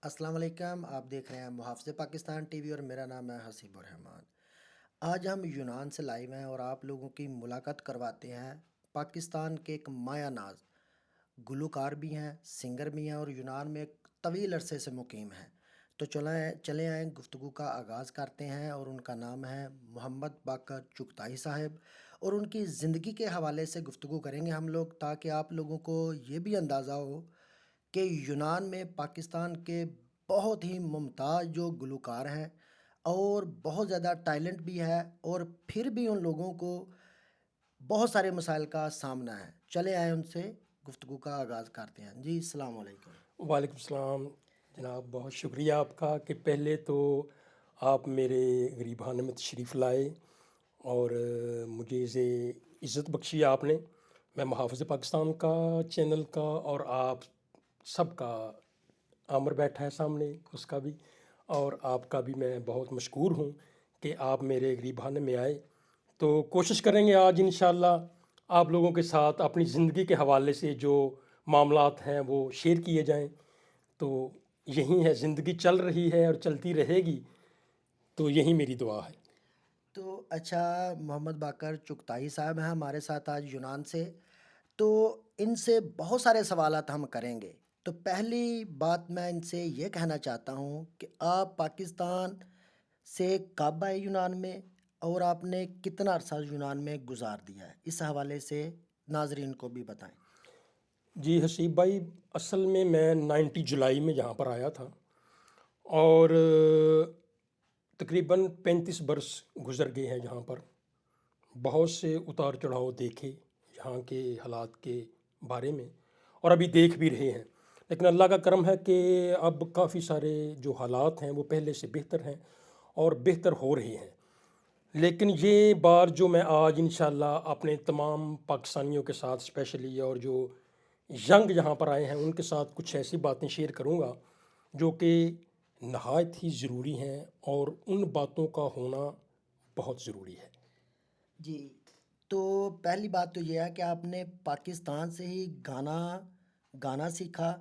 السلام علیکم، آپ دیکھ رہے ہیں محافظ پاکستان ٹی وی اور میرا نام ہے حسیب الرحمان۔ آج ہم یونان سے لائیو ہیں اور آپ لوگوں کی ملاقات کرواتے ہیں پاکستان کے ایک مایہ ناز گلوکار بھی ہیں، سنگر بھی ہیں اور یونان میں ایک طویل عرصے سے مقیم ہیں۔ تو چلے آئیں گفتگو کا آغاز کرتے ہیں اور ان کا نام ہے محمد باقر چغتائی صاحب، اور ان کی زندگی کے حوالے سے گفتگو کریں گے ہم لوگ تاکہ آپ لوگوں کو یہ بھی اندازہ ہو کہ یونان میں پاکستان کے بہت ہی ممتاز جو گلوکار ہیں اور بہت زیادہ ٹیلنٹ بھی ہے، اور پھر بھی ان لوگوں کو بہت سارے مسائل کا سامنا ہے۔ چلے آئے ان سے گفتگو کا آغاز کرتے ہیں۔ جی السلام علیکم۔ وعلیکم السلام جناب، بہت شکریہ آپ کا کہ پہلے تو آپ میرے غریبانہ میں تشریف لائے اور مجھے عزت بخشی آپ نے۔ میں محافظ پاکستان کا چینل کا اور آپ سب کا، عامر بیٹھا ہے سامنے اس کا بھی، اور آپ کا بھی میں بہت مشکور ہوں کہ آپ میرے غریبانہ میں آئے۔ تو کوشش کریں گے آج انشاءاللہ آپ لوگوں کے ساتھ اپنی زندگی کے حوالے سے جو معاملات ہیں وہ شیئر کیے جائیں۔ تو یہی ہے، زندگی چل رہی ہے اور چلتی رہے گی، تو یہی میری دعا ہے۔ تو اچھا، محمد باقر چغتائی صاحب ہیں ہمارے ساتھ آج یونان سے، تو ان سے بہت سارے سوالات ہم کریں گے۔ تو پہلی بات میں ان سے یہ کہنا چاہتا ہوں کہ آپ پاکستان سے کب آئے یونان میں، اور آپ نے کتنا عرصہ یونان میں گزار دیا ہے، اس حوالے سے ناظرین کو بھی بتائیں۔ جی حسیب بھائی، اصل میں 90 جولائی میں یہاں پر آیا تھا اور تقریباً 35 برس گزر گئے ہیں یہاں پر۔ بہت سے اتار چڑھاؤ دیکھے یہاں کے حالات کے بارے میں، اور ابھی دیکھ بھی رہے ہیں، لیکن اللہ کا کرم ہے کہ اب کافی سارے جو حالات ہیں وہ پہلے سے بہتر ہیں اور بہتر ہو رہے ہیں۔ لیکن یہ بار جو میں آج انشاءاللہ اپنے تمام پاکستانیوں کے ساتھ اسپیشلی، اور جو ینگ یہاں پر آئے ہیں ان کے ساتھ کچھ ایسی باتیں شیئر کروں گا جو کہ نہایت ہی ضروری ہیں، اور ان باتوں کا ہونا بہت ضروری ہے۔ جی، تو پہلی بات تو یہ ہے کہ آپ نے پاکستان سے ہی گانا سیکھا،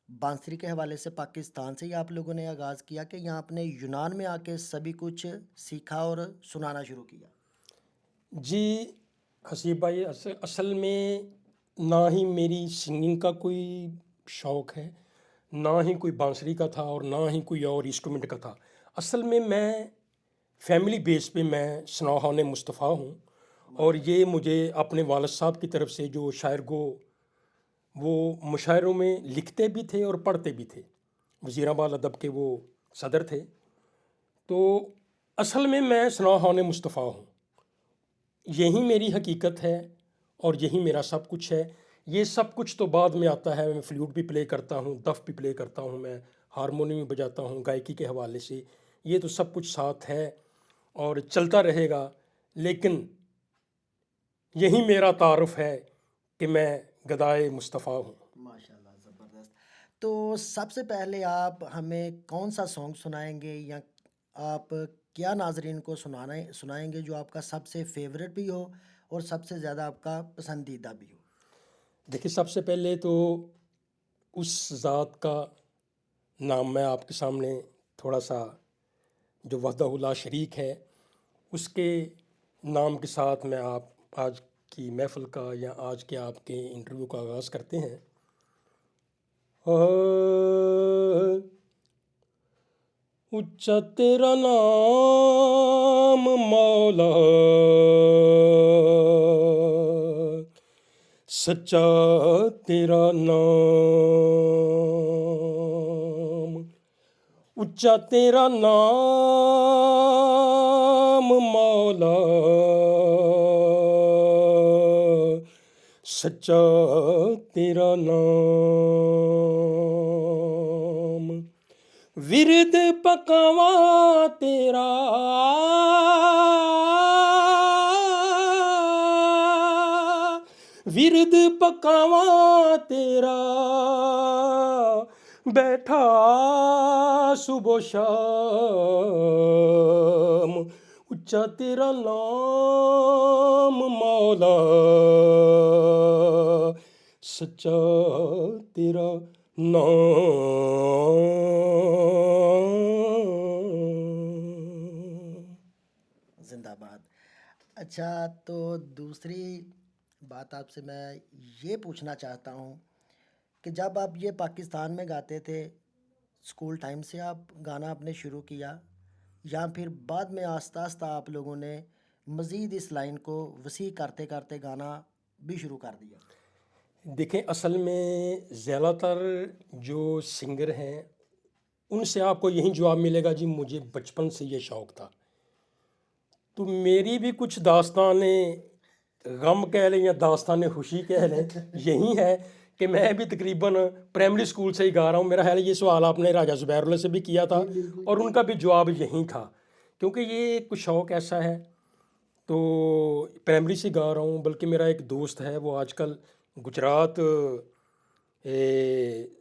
بانسری کے حوالے سے پاکستان سے ہی آپ لوگوں نے آغاز کیا کہ یہاں آپ نے یونان میں آ کے سبھی کچھ سیکھا اور سنانا شروع کیا؟ جی حسیب بھائی، اصل میں نہ ہی میری سنگنگ کا کوئی شوق ہے، نہ ہی کوئی بانسری کا تھا، اور نہ ہی کوئی اور انسٹرومنٹ کا تھا۔ اصل میں فیملی بیس پہ میں سنوحان مصطفیٰ ہوں، اور یہ مجھے اپنے والد صاحب کی طرف سے جو شاعر گو، وہ مشاعروں میں لکھتے بھی تھے اور پڑھتے بھی تھے، وزیر اعظم ادب کے وہ صدر تھے۔ تو اصل میں سنوحان مصطفیٰ ہوں، یہی میری حقیقت ہے اور یہی میرا سب کچھ ہے۔ یہ سب کچھ تو بعد میں آتا ہے، میں فلوٹ بھی پلے کرتا ہوں، دف بھی پلے کرتا ہوں، میں ہارمونیم بھی بجاتا ہوں گائکی کے حوالے سے، یہ تو سب کچھ ساتھ ہے اور چلتا رہے گا۔ لیکن یہی میرا تعارف ہے کہ میں گدائے مصطفیٰ ہوں۔ ماشاءاللہ، زبردست۔ تو سب سے پہلے آپ ہمیں کون سا سانگ سنائیں گے، یا آپ کیا ناظرین کو سنائیں گے جو آپ کا سب سے فیوریٹ بھی ہو اور سب سے زیادہ آپ کا پسندیدہ بھی ہو؟ دیکھیے، سب سے پہلے تو اس ذات کا نام میں آپ کے سامنے تھوڑا سا، جو وحدہ لا شریک ہے، اس کے نام کے ساتھ میں آپ آج کی محفل کا یا آج کے آپ کے انٹرویو کا آغاز کرتے ہیں۔ اونچا تیرا نام مولا، سچا تیرا نام، اونچا تیرا نام مولا، سچا تیرا نام، ورد پکاواں تیرا، ورد پکاواں تیرا، بیٹھا صبح و شام، اونچا تیرا نام مولا، سچا تیرا نام۔ اچھا، تو دوسری بات آپ سے میں یہ پوچھنا چاہتا ہوں کہ جب آپ یہ پاکستان میں گاتے تھے، اسکول ٹائم سے آپ گانا آپ نے شروع کیا یا پھر بعد میں آہستہ آہستہ آپ لوگوں نے مزید اس لائن کو وسیع کرتے کرتے گانا بھی شروع کر دیا؟ دیکھیں، اصل میں زیادہ تر جو سنگر ہیں ان سے آپ کو یہی جواب ملے گا، جی مجھے بچپن سے یہ شوق تھا. تو میری بھی کچھ داستانیں غم کہہ لیں یا داستانیں خوشی کہہ لیں، یہی ہے کہ میں بھی تقریباً پرائمری اسکول سے ہی گا رہا ہوں. میرا خیال ہے یہ سوال آپ نے راجہ زبیر اللہ سے بھی کیا تھا جی بالکل اور ان جی۔ کا بھی جواب یہی تھا، کیونکہ یہ کچھ شوق ایسا ہے. تو پرائمری سے گا رہا ہوں، بلکہ میرا ایک دوست ہے وہ آج کل گجرات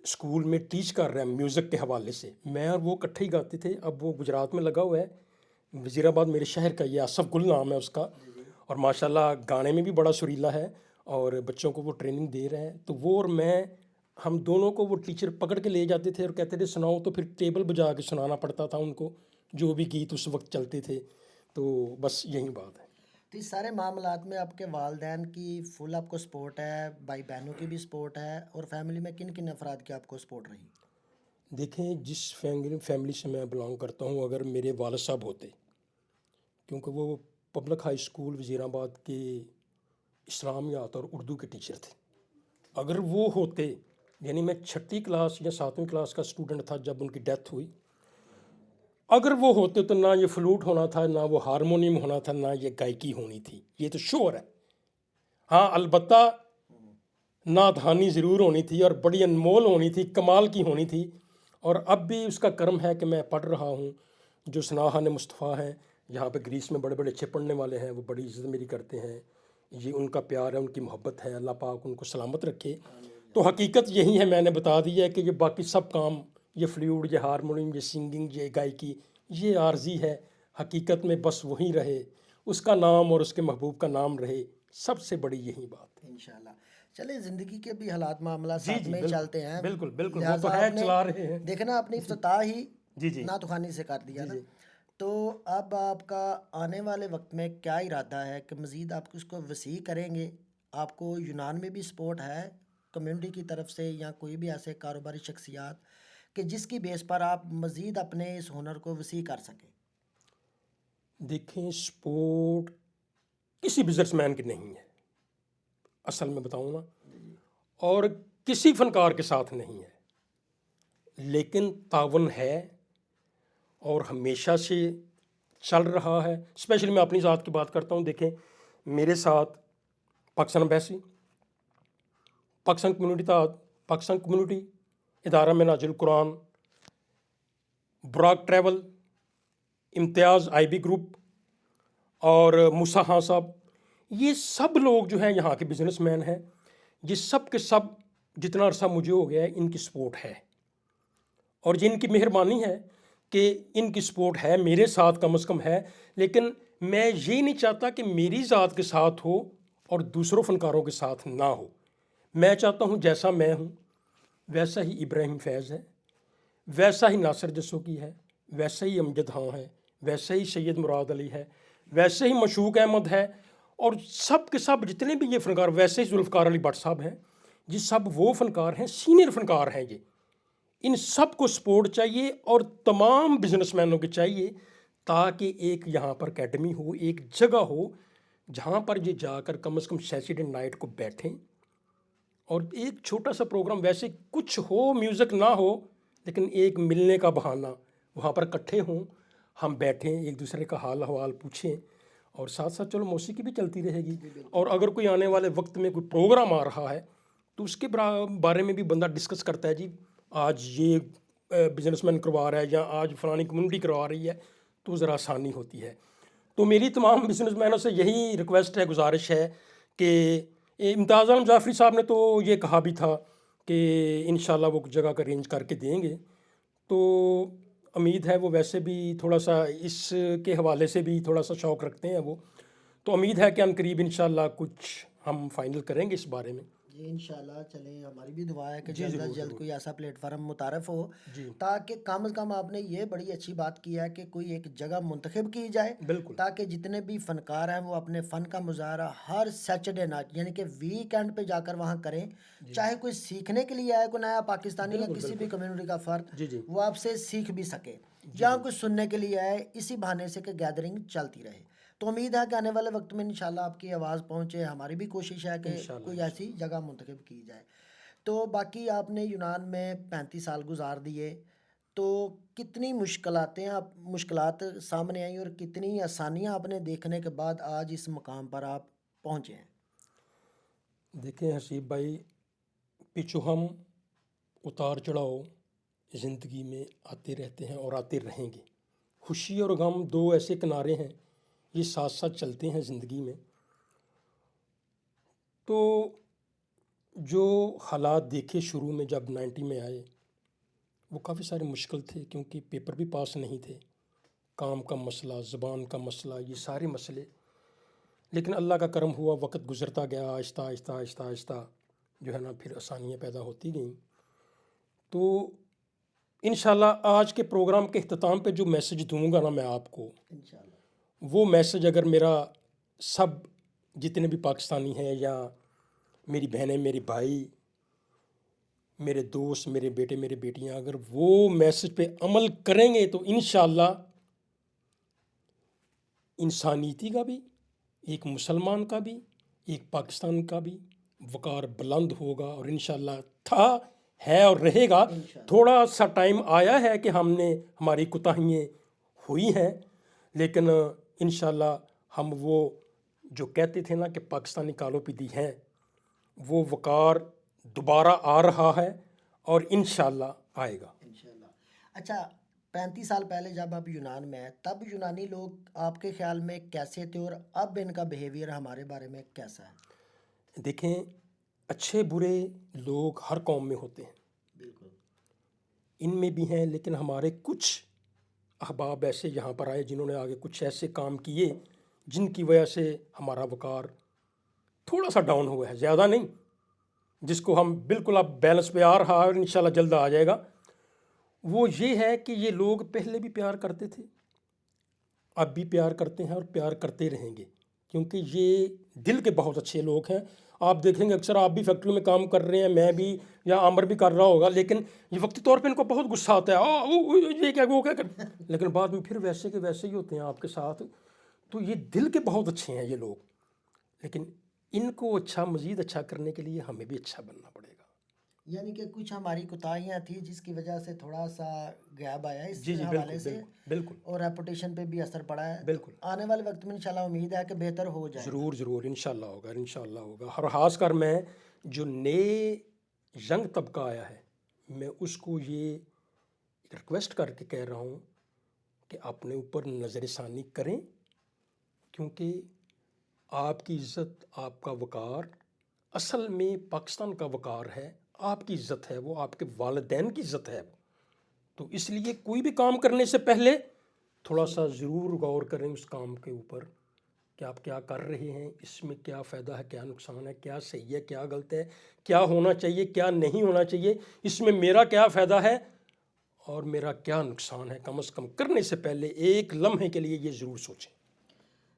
اسکول میں ٹیچ کر رہے ہیں میوزک کے حوالے سے. میں اور وہ اکٹھے ہی گاتے تھے. اب وہ گجرات میں لگا ہوا ہے، وزیر آباد میرے شہر کا، یہ آصف گل نام ہے اس کا، جی جی۔ اور ماشاءاللہ گانے میں بھی بڑا سریلا ہے اور بچوں کو وہ ٹریننگ دے رہے ہیں. تو وہ اور میں، ہم دونوں کو وہ ٹیچر پکڑ کے لے جاتے تھے اور کہتے تھے سناؤ، تو پھر ٹیبل بجا کے سنانا پڑتا تھا ان کو جو بھی گیت اس وقت چلتے تھے. تو بس یہی بات ہے. تو اس سارے معاملات میں آپ کے والدین کی فل آپ کو سپورٹ ہے، بھائی بہنوں کی بھی سپورٹ ہے، اور فیملی میں کن کن افراد کی آپ کو سپورٹ رہی؟ دیکھیں، جس فیملی سے میں بلانگ کرتا ہوں، اگر میرے والد صاحب ہوتے، کیونکہ وہ پبلک ہائی اسکول وزیر آباد کے اسلامیات اور اردو کے ٹیچر تھے، اگر وہ ہوتے، یعنی میں 6ٹھی کلاس یا 7ویں کلاس کا اسٹوڈنٹ تھا جب ان کی ڈیتھ ہوئی، اگر وہ ہوتے تو نہ یہ فلوٹ ہونا تھا، نہ وہ ہارمونیم ہونا تھا، نہ یہ گائکی ہونی تھی. یہ تو شور ہے. ہاں البتہ نعت خوانی ضرور ہونی تھی اور بڑی انمول ہونی تھی، کمال کی ہونی تھی. اور اب بھی اس کا کرم ہے کہ میں پڑھ رہا ہوں. جو ثناء مصطفیٰ ہیں یہاں پہ گریس میں، بڑے بڑے اچھے پڑھنے والے ہیں، وہ بڑی عزت میری کرتے ہیں. یہ ان کا پیار ہے، ان کی محبت ہے. اللہ پاک ان کو سلامت رکھے. تو حقیقت یہی ہے، میں نے بتا دی ہے کہ یہ باقی سب کام، یہ فلوٹ، یہ ہارمونیم، یہ سنگنگ، یہ گائکی، یہ عارضی ہے. حقیقت میں بس وہی رہے، اس کا نام اور اس کے محبوب کا نام رہے. سب سے بڑی یہی بات ہے. انشاءاللہ. چلے، زندگی کے بھی حالات معاملات جی ساتھ جی، میں ہی بالکل چلتے ہیں، بالکل بالکل، وہ تو لہٰذا ہے آپ نے چلا رہے ہیں. دیکھنا اپنی افتتاح ہی جی جی نعت خوانی سے کر دیا جی نا. جی. تو اب آپ کا آنے والے وقت میں کیا ارادہ ہے کہ مزید آپ اس کو وسیع کریں گے؟ آپ کو یونان میں بھی سپورٹ ہے کمیونٹی کی طرف سے، یا کوئی بھی ایسے کاروباری شخصیات کہ جس کی بیس پر آپ مزید اپنے اس ہنر کو وسیع کر سکیں؟ دیکھیں، سپورٹ کسی بزنس مین کی نہیں ہے، اصل میں بتاؤں نا، اور کسی فنکار کے ساتھ نہیں ہے، لیکن تعاون ہے اور ہمیشہ سے چل رہا ہے. اسپیشلی میں اپنی ذات کی بات کرتا ہوں. دیکھیں، میرے ساتھ پاکستان امبیسی، پاکستان کمیونٹی ادارہ میں ناجل القرآن، Barack travel, Imtiaz I be group اور موسیٰ خان صاحب، یہ سب لوگ جو ہیں یہاں کے بزنس مین ہیں. یہ سب کے سب جتنا عرصہ مجھے ہو گیا ہے، ان کی سپورٹ ہے اور جن کی مہربانی ہے کہ ان کی سپورٹ ہے، میرے ساتھ کم از کم ہے. لیکن میں یہ نہیں چاہتا کہ میری ذات کے ساتھ ہو اور دوسروں فنکاروں کے ساتھ نہ ہو. میں چاہتا ہوں جیسا میں ہوں ویسا ہی ابراہیم فیض ہے، ویسا ہی ناصر جسوکی ہے، ویسا ہی امجد خان ہے، ویسا ہی سید مراد علی ہے، ویسے ہی مشوق احمد ہے، اور سب کے سب جتنے بھی یہ فنکار، ویسے ہی ذوالفقار علی بٹ صاحب ہیں. یہ سب وہ فنکار ہیں، سینئر فنکار ہیں. یہ ان سب کو سپورٹ چاہیے اور تمام بزنس مینوں کے چاہیے، تاکہ ایک یہاں پر اکیڈمی ہو، ایک جگہ ہو جہاں پر یہ جا کر کم از کم سیٹرڈے نائٹ کو بیٹھیں اور ایک چھوٹا سا پروگرام، ویسے کچھ ہو، میوزک نہ ہو، لیکن ایک ملنے کا بہانہ، وہاں پر اکٹھے ہوں، ہم بیٹھیں، ایک دوسرے کا حال احوال پوچھیں، اور ساتھ ساتھ چلو موسیقی بھی چلتی رہے گی. اور اگر کوئی آنے والے وقت میں کوئی پروگرام آ رہا ہے تو اس کے بارے میں بھی بندہ ڈسکس کرتا ہے، جی آج یہ بزنس مین کروا رہا ہے یا آج فلانی کمیونٹی کروا رہی ہے، تو ذرا آسانی ہوتی ہے. تو میری تمام بزنس مینوں سے یہی ریکویسٹ ہے، گزارش ہے کہ امتیاز عالم جعفری صاحب نے تو یہ کہا بھی تھا کہ انشاءاللہ وہ جگہ کا ارینج کر کے دیں گے. تو امید ہے وہ ویسے بھی تھوڑا سا اس کے حوالے سے بھی تھوڑا سا شوق رکھتے ہیں وہ، تو امید ہے کہ ان قریب انشاءاللہ کچھ ہم فائنل کریں گے اس بارے میں. جی انشاءاللہ چلیں، ہماری بھی دعا ہے کہ جی جلد از ضرور جلد ضرور کوئی ایسا پلیٹ فارم متعارف ہو، جی تاکہ کم از کم آپ نے یہ بڑی اچھی بات کی ہے کہ کوئی ایک جگہ منتخب کی جائے، بالکل تاکہ جتنے بھی فنکار ہیں وہ اپنے فن کا مظاہرہ ہر سیچرڈے نائٹ یعنی کہ ویک اینڈ پہ جا کر وہاں کریں، جی چاہے کوئی سیکھنے کے لیے آئے، کوئی نیا پاکستانی یا بالکل کسی بھی بالکل کمیونٹی کا فرد، جی جی وہ آپ سے سیکھ بھی سکے، جی یا جی کوئی سننے کے لیے آئے، اسی بہانے سے کہ گیدرنگ چلتی رہے۔ تو امید ہے کہ آنے والے وقت میں انشاءاللہ آپ کی آواز پہنچے، ہماری بھی کوشش ہے کہ انشاءاللہ کوئی ایسی انشاءاللہ جگہ منتخب کی جائے۔ تو باقی آپ نے یونان میں 35 سال گزار دیے، تو کتنی مشکلات سامنے آئیں اور کتنی آسانیاں آپ نے دیکھنے کے بعد آج اس مقام پر آپ پہنچے ہیں؟ دیکھیں حسیب بھائی، پچھو ہم اتار چڑھاؤ زندگی میں آتے رہتے ہیں اور آتے رہیں گے۔ خوشی اور غم دو ایسے کنارے ہیں، یہ ساتھ ساتھ چلتے ہیں زندگی میں۔ تو جو حالات دیکھے شروع میں جب 90 میں آئے، وہ کافی سارے مشکل تھے، کیونکہ پیپر بھی پاس نہیں تھے، کام کا مسئلہ، زبان کا مسئلہ، یہ سارے مسئلے۔ لیکن اللہ کا کرم ہوا، وقت گزرتا گیا، آہستہ آہستہ آہستہ آہستہ جو ہے نا پھر آسانیاں پیدا ہوتی گئیں۔ تو انشاءاللہ آج کے پروگرام کے اختتام پہ جو میسج دوں گا نا میں آپ کو، انشاءاللہ وہ میسج اگر میرا سب جتنے بھی پاکستانی ہیں، یا میری بہنیں، میرے بھائی، میرے دوست، میرے بیٹے، میری بیٹیاں، اگر وہ میسج پہ عمل کریں گے تو انشاءاللہ انسانیتی کا بھی، ایک مسلمان کا بھی، ایک پاکستان کا بھی وقار بلند ہوگا، اور انشاءاللہ تھا، ہے اور رہے گا۔ انشاءاللہ تھوڑا سا ٹائم آیا ہے کہ ہماری کوتاہیاں ہوئی ہیں، لیکن انشاءاللہ ہم وہ جو کہتے تھے نا کہ پاکستانی کالوں پہ دی ہیں، وہ وقار دوبارہ آ رہا ہے اور انشاءاللہ آئے گا۔ انشاءاللہ۔ اچھا، 35 سال پہلے جب آپ یونان میں ہیں، تب یونانی لوگ آپ کے خیال میں کیسے تھے، اور اب ان کا بیہیویئر ہمارے بارے میں کیسا ہے؟ دیکھیں، اچھے برے لوگ ہر قوم میں ہوتے ہیں، بالکل ان میں بھی ہیں، لیکن ہمارے کچھ احباب ایسے یہاں پر آئے جنہوں نے آگے کچھ ایسے کام کیے جن کی وجہ سے ہمارا وقار تھوڑا سا ڈاؤن ہوا ہے، زیادہ نہیں، جس کو ہم بالکل اب بیلنس پہ آ رہا ہے اور انشاءاللہ جلد آ جائے گا۔ وہ یہ ہے کہ یہ لوگ پہلے بھی پیار کرتے تھے، اب بھی پیار کرتے ہیں اور پیار کرتے رہیں گے، کیونکہ یہ دل کے بہت اچھے لوگ ہیں۔ آپ دیکھیں گے اکثر آپ بھی فیکٹری میں کام کر رہے ہیں، میں بھی، یا عامر بھی کر رہا ہوگا، لیکن یہ وقتی طور پہ ان کو بہت غصہ آتا ہے، یہ کیا، وہ کیا کر، لیکن بعد میں پھر ویسے کے ویسے ہی ہوتے ہیں آپ کے ساتھ۔ تو یہ دل کے بہت اچھے ہیں یہ لوگ، لیکن ان کو مزید اچھا کرنے کے لیے ہمیں بھی اچھا بننا پڑے گا۔ یعنی کہ کچھ ہماری کوتاہیاں تھیں جس کی وجہ سے تھوڑا سا گیپ آیا اس جی جی حوالے بالکل سے، بالکل بالکل اور ریپوٹیشن پہ بھی اثر پڑا ہے۔ تو بالکل آنے والے وقت میں انشاءاللہ امید ہے کہ بہتر ہو جائے گا۔ ضرور ضرور انشاءاللہ ہوگا، انشاءاللہ ہوگا۔ اور خاص کر میں جو نئے ینگ طبقہ آیا ہے، میں اس کو یہ ریکویسٹ کر کے کہہ رہا ہوں کہ اپنے اوپر نظر ثانی کریں، کیونکہ آپ کی عزت، آپ کا وقار اصل میں پاکستان کا وقار ہے، آپ کی عزت ہے، وہ آپ کے والدین کی عزت ہے۔ تو اس لیے کوئی بھی کام کرنے سے پہلے تھوڑا سا ضرور غور کریں اس کام کے اوپر کہ آپ کیا کر رہے ہیں، اس میں کیا فائدہ ہے، کیا نقصان ہے، کیا صحیح ہے، کیا غلط ہے، کیا ہونا چاہیے، کیا نہیں ہونا چاہیے، اس میں میرا کیا فائدہ ہے اور میرا کیا نقصان ہے۔ کم از کم کرنے سے پہلے ایک لمحے کے لیے یہ ضرور سوچیں۔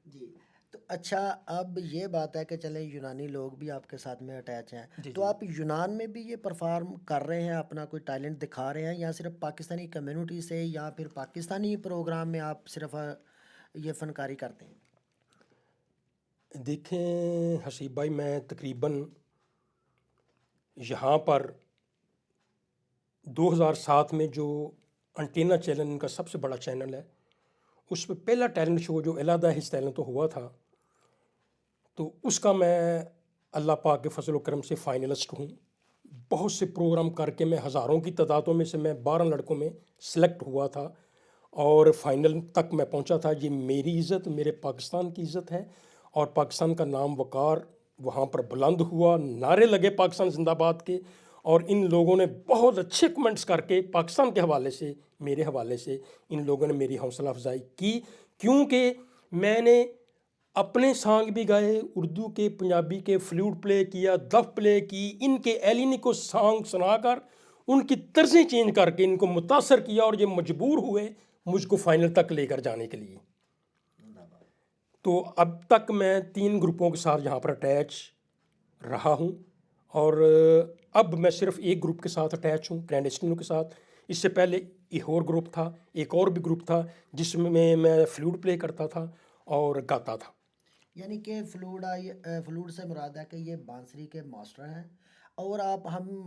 جی، تو اچھا، اب یہ بات ہے کہ چلیں یونانی لوگ بھی آپ کے ساتھ میں اٹیچ ہیں، جی تو جی آپ یونان میں بھی یہ پرفارم کر رہے ہیں، اپنا کوئی ٹیلنٹ دکھا رہے ہیں، یا صرف پاکستانی کمیونٹی سے یا پھر پاکستانی پروگرام میں آپ صرف یہ فنکاری کرتے ہیں؟ دیکھیں حسیب بھائی، میں تقریباً یہاں پر 2007 میں جو انٹینا چینل ان کا سب سے بڑا چینل ہے، اس پہ پہلا ٹیلنٹ شو جو علیحدہ ہی ٹیلنٹ تو ہوا تھا، تو اس کا میں اللہ پاک کے فضل و کرم سے فائنلسٹ ہوں۔ بہت سے پروگرام کر کے میں ہزاروں کی تعدادوں میں سے میں 12 لڑکوں میں سلیکٹ ہوا تھا اور فائنل تک میں پہنچا تھا۔ یہ میری عزت، میرے پاکستان کی عزت ہے، اور پاکستان کا نام وقار وہاں پر بلند ہوا، نعرے لگے پاکستان زندہ باد کے، اور ان لوگوں نے بہت اچھے کمنٹس کر کے پاکستان کے حوالے سے، میرے حوالے سے ان لوگوں نے میری حوصلہ افزائی کی، کیونکہ میں نے اپنے سانگ بھی گائے اردو کے پنجابی کے فلوٹ پلے کیا دف پلے کی ان کے ایلینی کو سانگ سنا کر ان کی طرزیں چینج کر کے ان کو متاثر کیا اور یہ مجبور ہوئے مجھ کو فائنل تک لے کر جانے کے لیے. تو اب تک میں 3 گروپوں کے ساتھ یہاں پر اٹیچ رہا ہوں اور اب میں صرف ایک گروپ کے ساتھ اٹیچ ہوں کلینڈسٹینو کے ساتھ. اس سے پہلے ایک اور گروپ تھا ایک اور بھی گروپ تھا جس میں میں فلوٹ پلے کرتا تھا اور گاتا تھا. یعنی کہ فلوٹ سے مراد ہے کہ یہ بانسری کے ماسٹر ہیں. اور آپ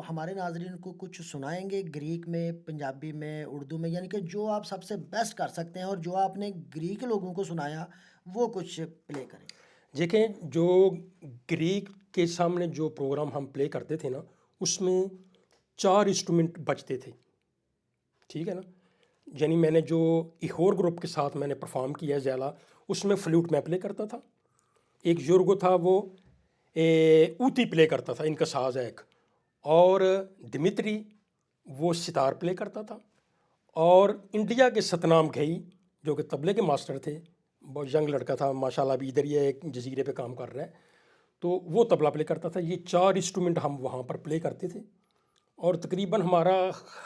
ہمارے ناظرین کو کچھ سنائیں گے گریک میں پنجابی میں اردو میں، یعنی کہ جو آپ سب سے بیسٹ کر سکتے ہیں اور جو آپ نے گریک لوگوں کو سنایا وہ کچھ پلے کریں. دیکھیں جو گریک کے سامنے جو پروگرام ہم پلے کرتے تھے نا اس میں 4 انسٹرومنٹ بجتے تھے، ٹھیک ہے نا. یعنی میں نے جو ایہور گروپ کے ساتھ میں نے پرفارم کیا ہے زیلا اس میں فلوٹ میں پلے کرتا تھا. ایک یورگو تھا وہ اوتی پلے کرتا تھا، ان کا ساز ہے ایک. اور دمتری وہ ستار پلے کرتا تھا. اور انڈیا کے ستنام گھئی جو کہ طبلے کے ماسٹر تھے، بہت ینگ لڑکا تھا ماشاءاللہ، ابھی ادھر ہی ایک جزیرے پہ کام کر رہا ہے، تو وہ طبلہ پلے کرتا تھا. یہ 4 انسٹرومنٹ ہم وہاں پر پلے کرتے تھے اور تقریباً ہمارا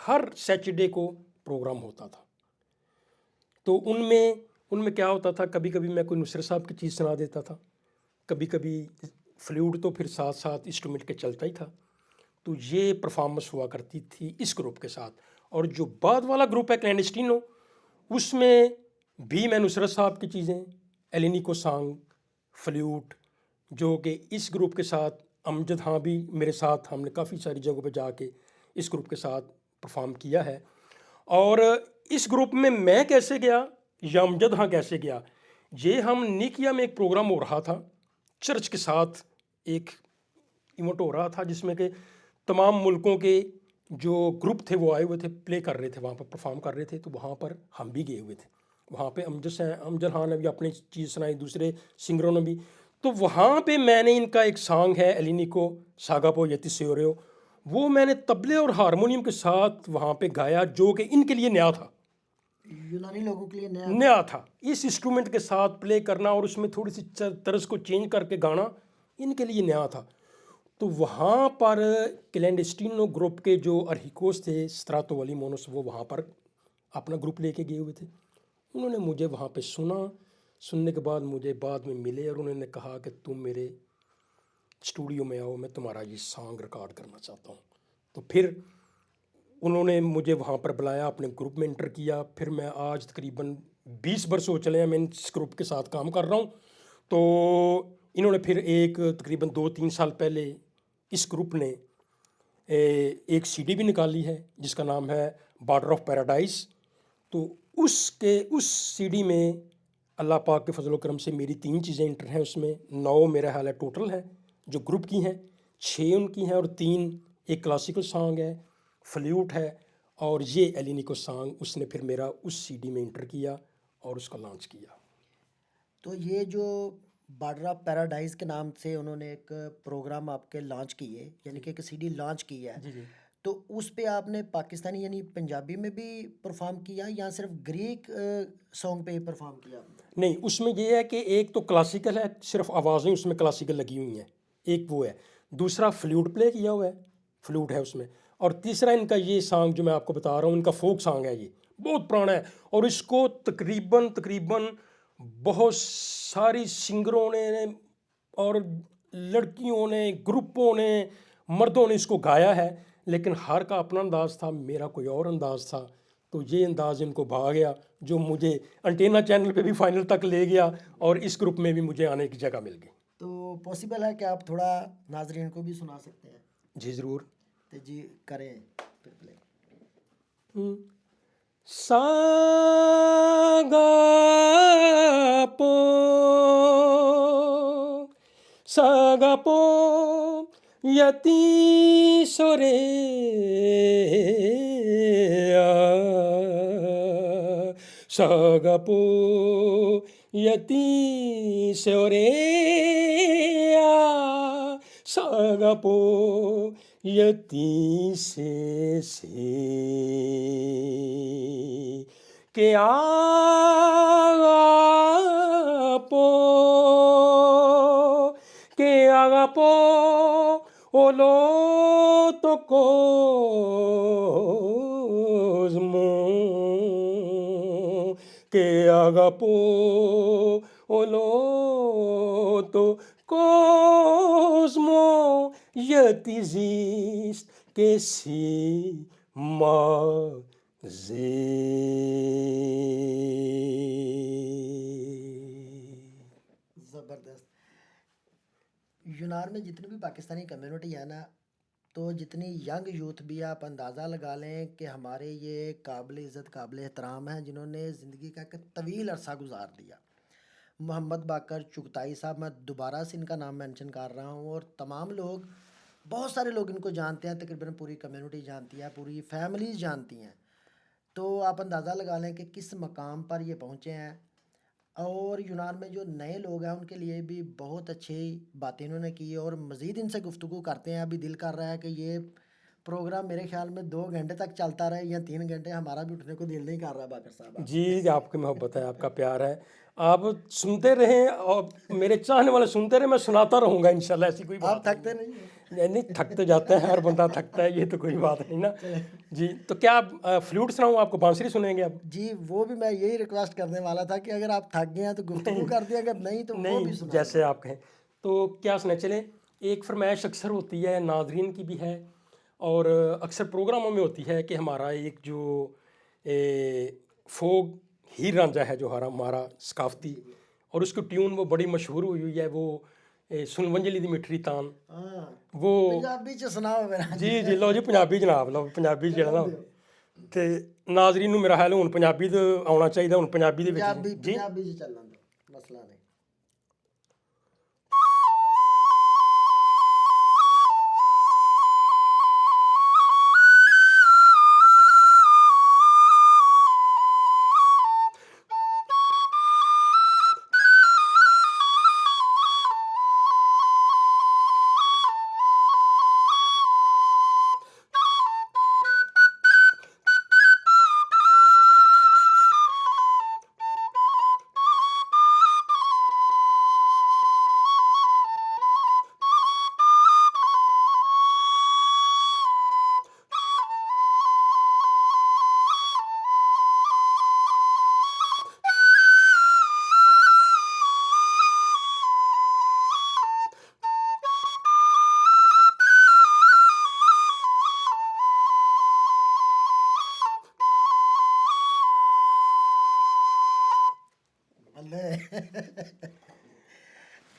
ہر سیچرڈے کو پروگرام ہوتا تھا. تو ان میں کیا ہوتا تھا، کبھی کبھی میں کوئی نصرت صاحب کی چیز سنا دیتا تھا، کبھی کبھی فلوٹ تو پھر ساتھ ساتھ انسٹرومنٹ کے چلتا ہی تھا. تو یہ پرفارمنس ہوا کرتی تھی اس گروپ کے ساتھ. اور جو بعد والا گروپ ہے کلینڈسٹینو اس میں بھی میں نصرت صاحب کی چیزیں ایلینی کو سانگ فلوٹ جو کہ اس گروپ کے ساتھ امجد ہاں بھی میرے ساتھ، ہم نے کافی ساری جگہوں پہ جا کے اس گروپ کے ساتھ پرفارم کیا ہے. اور اس گروپ میں کیسے گیا یا امجد ہاں کیسے گیا، یہ ہم نیکیا میں ایک پروگرام ہو رہا تھا چرچ کے ساتھ، ایک ایونٹ ہو رہا تھا جس میں کہ تمام ملکوں کے جو گروپ تھے وہ آئے ہوئے تھے، پلے کر رہے تھے، وہاں پر پرفارم کر رہے تھے. تو وہاں پر ہم بھی گئے ہوئے تھے. وہاں پہ امجد خان نے بھی اپنی چیز سنائی، دوسرے سنگروں نے بھی. تو وہاں پہ میں نے ان کا ایک سانگ ہے ایلینی کو ساگاپو یتی سیوریو، وہ میں نے طبلے اور ہارمونیم کے ساتھ وہاں پہ گایا جو کہ ان کے لیے نیا تھا، یونانی لوگوں کے لیے نیا تھا. اس انسٹرومنٹ کے ساتھ پلے کرنا اور اس میں تھوڑی سی طرز کو چینج کر کے گانا ان کے لیے نیا تھا. تو وہاں پر کلینڈسٹینو گروپ کے جو ارہیکوس تھے ستراتو ولی مونوس، وہ وہاں پر اپنا گروپ لے کے گئے ہوئے تھے. انہوں نے مجھے وہاں پہ سننے کے بعد مجھے بعد میں ملے اور انہوں نے کہا کہ تم میرے اسٹوڈیو میں آؤ، میں تمہارا یہ سانگ ریکارڈ کرنا چاہتا ہوں. تو پھر انہوں نے مجھے وہاں پر بلایا، اپنے گروپ میں انٹر کیا. پھر میں آج تقریباً 20 برس ہو چلے ہیں میں اس گروپ کے ساتھ کام کر رہا ہوں. تو انہوں نے پھر ایک تقریباً 2-3 سال پہلے اس گروپ نے ایک سی ڈی بھی نکالی ہے جس کا نام ہے بارڈر آف پیراڈائز. تو اس سی ڈی میں اللہ پاک کے فضل و کرم سے میری 3 چیزیں انٹر ہیں. اس میں 9 میرا خیال ہے ٹوٹل ہے جو گروپ کی ہیں، 6 ان کی ہیں اور 3 ایک کلاسیکل سانگ ہے، فلیوٹ ہے اور یہ ایلینی کو سانگ. اس نے پھر میرا اس سی ڈی میں انٹر کیا اور اس کو لانچ کیا. تو یہ جو بارڈر آف پیراڈائز کے نام سے انہوں نے ایک پروگرام آپ کے لانچ کیے، یعنی کہ ایک سی ڈی لانچ کی ہے، تو اس پہ آپ نے پاکستانی یعنی پنجابی میں بھی پرفارم کیا یا صرف گریک سانگ پہ ہی پرفارم کیا آپ نے؟ نہیں، اس میں یہ ہے کہ ایک تو کلاسیکل ہے، صرف آوازیں اس میں کلاسیکل لگی ہوئی ہیں، ایک وہ ہے. دوسرا فلوٹ پلے کیا ہوا ہے، فلوٹ ہے اس میں. اور تیسرا ان کا یہ سانگ جو میں آپ کو بتا رہا ہوں ان کا فوک سانگ ہے، یہ بہت پرانا ہے اور اس کو تقریباً بہت ساری سنگروں نے اور لڑکیوں نے، گروپوں نے، مردوں نے اس کو گایا ہے، لیکن ہر کا اپنا انداز تھا. میرا کوئی اور انداز تھا. تو یہ انداز ان کو بھا گیا جو مجھے انٹینا چینل پہ بھی فائنل تک لے گیا اور اس گروپ میں بھی مجھے آنے کی جگہ مل گئی. تو پاسبل ہے کہ آپ تھوڑا ناظرین کو بھی سنا سکتے ہیں؟ جی ضرور. تو جی کریں پھر پلے. ساگاپو یتی سورے ساگاپو یتی سورے ساگاپو یتی سے کہ آگاپو όλο το κόσμο και αγαπώ όλο το κόσμο, γιατί ζεις και εσύ μαζί. زبردست. یونان میں جتنی بھی پاکستانی کمیونٹی ہے نا، تو جتنی ینگ یوتھ بھی ہے، آپ اندازہ لگا لیں کہ ہمارے یہ قابل عزت قابل احترام ہیں جنہوں نے زندگی کا ایک طویل عرصہ گزار دیا. محمد باقر چغتائی صاحب، میں دوبارہ سے ان کا نام مینشن کر رہا ہوں، اور تمام لوگ، بہت سارے لوگ ان کو جانتے ہیں، تقریباً پوری کمیونٹی جانتی ہے، پوری فیملیز جانتی ہیں. تو آپ اندازہ لگا لیں کہ کس مقام پر یہ پہنچے ہیں. اور یونان میں جو نئے لوگ ہیں ان کے لیے بھی بہت اچھی باتیں انہوں نے کی، اور مزید ان سے گفتگو کرتے ہیں. ابھی دل کر رہا ہے کہ یہ پروگرام میرے خیال میں 2 گھنٹے تک چلتا رہے یا 3 گھنٹے، ہمارا بھی اٹھنے کو دل نہیں کر رہا باقر صاحب. آپ جی آپ کی محبت ہے، آپ کا پیار ہے، آپ سنتے رہیں اور میرے چاہنے والے سنتے رہیں، میں سناتا رہوں گا انشاءاللہ. ایسی کوئی آپ بات تھکتے نہیں ہیں؟ نہیں، نہیں تھک تو جاتا ہے، ہر بندہ تھکتا ہے، یہ تو کوئی بات نہیں نا. جی تو کیا فلوٹ سناؤں آپ کو، بانسری سنیں گے آپ؟ جی وہ بھی میں یہی ریکویسٹ کرنے والا تھا کہ اگر آپ تھک گئے ہیں تو گفتگو کر دیں، اگر نہیں تو وہ بھی نہیں سنا جیسے دیں. آپ کہیں تو کیا سنیں. چلیں، ایک فرمائش اکثر ہوتی ہے، ناظرین کی بھی ہے اور اکثر پروگراموں میں ہوتی ہے کہ ہمارا ایک جو فوک ہیر رانجھا ہے جو ہمارا ثقافتی، اور اس کی ٹیون وہ بڑی مشہور ہوئی ہوئی ہے، وہ سن ونجلی دی مٹری تان، ہاں وہ پنجابی چ سناؤ میرا. جی جی لو جی پنجابی جناب، لو پنجابی جڑا نا. چلن دیو. تے ناظرین نوں میرا خیال ہن پنجابی تو آਉਣਾ چاہیے، ہن پنجابی دے وچ جی پنجابی چ چلن دو، مسئلہ نہیں.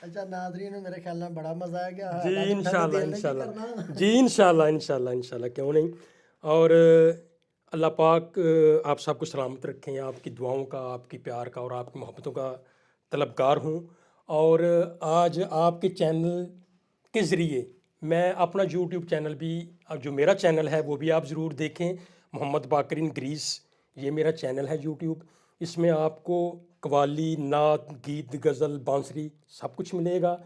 اچھا ناظرین، میرے خیال میں بڑا مزہ آ گیا. جی حالانکہ اٹھنے کو انشاءاللہ دل نہیں انشاءاللہ کرنا. جی انشاءاللہ کیوں نہیں. اور اللہ پاک آپ سب کو سلامت رکھیں، آپ کی دعاؤں کا، آپ کی پیار کا اور آپ کی محبتوں کا طلبگار ہوں. اور آج آپ کے چینل کے ذریعے میں اپنا یوٹیوب چینل بھی، جو میرا چینل ہے وہ بھی آپ ضرور دیکھیں. محمد باقر ان گریس یہ میرا چینل ہے یوٹیوب. اس میں آپ کو قوالی، نعت، گیت، غزل، بانسری سب کچھ ملے گا.